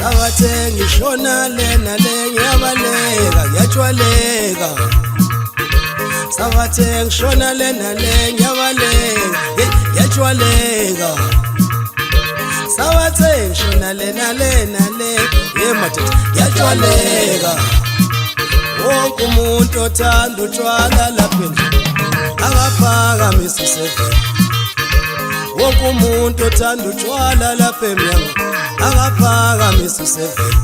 Sabathe ngishona lena le ngiyabaleka ngiyajwaleka. Sabathe ngishona lena le ngiyabaleka ngiyajwaleka. Sabathe ngishona lena le madoda ngiyajwaleka. Wonke umuntu othanda utshwala lapha endlini akaphakamisa iseveni. Wonke umuntu othanda utshwala lapha emnyango akaphakamisa iseveni.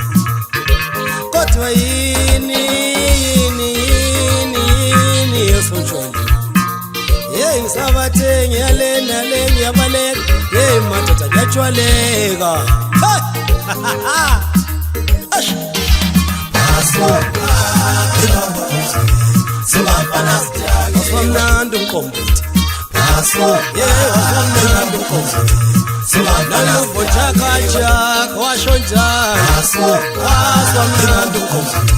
Kodwa yini yesotshwala. Hey ngisabathe ngiyalena le ngiyabaleka. Hey madoda ngiyajwaleka. Waswamnandi umqombothi. Waswamnandi umqombothi. Naluvo chakachaka washo njani. Waswamnandi umqombothi.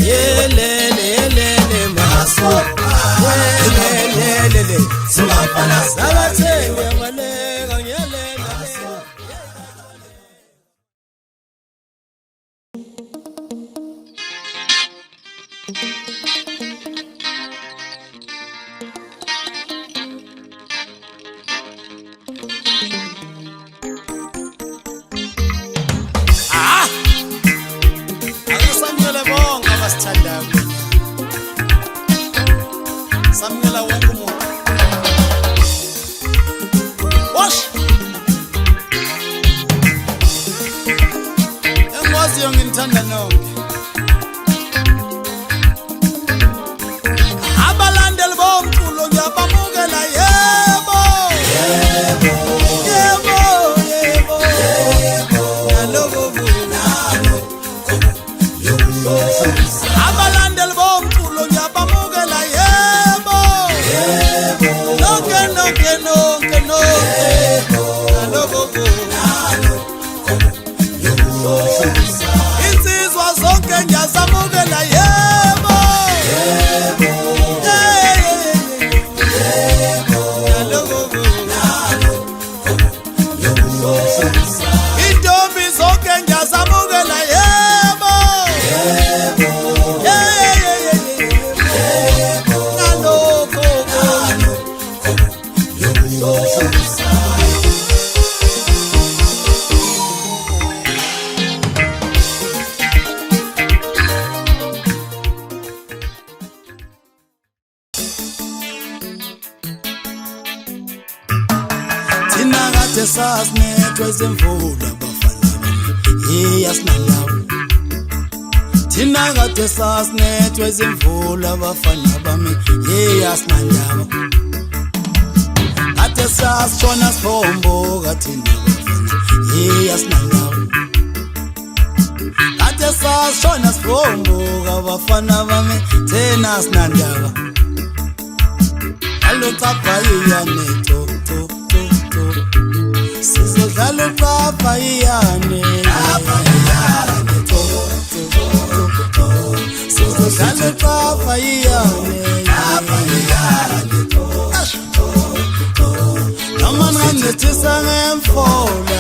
Yelele maso. Yelele. Sabathe ngiyabaleka ngiyalena. Akusamukele bonke abasithandayo. Samukela wonke umuntu. Wash. Engwaziyo nginithanda nonke. Abalandeli bomculo ngiyabamukela yebo. Abalandeli bomculo ngiyabamukela yebo. Nonke. Insizwa zonke ngiyazamukela yebo. Intombi zonke ngiyazamukela yebo. Thina kade sasinethwa izimvula bafana bami yasinalawo. Thina kade sasinethwa izimvula bafana bami yasinalawo. Kade sasitshona sibomboka thina bafana yasinalawo. Kade sasitshona sibomboka bafana bami thina sinandaba. Alotapha iyane sizodlala upapa iyane. Sizodlala upapa iyane. Noma ngandithisa ngemfola.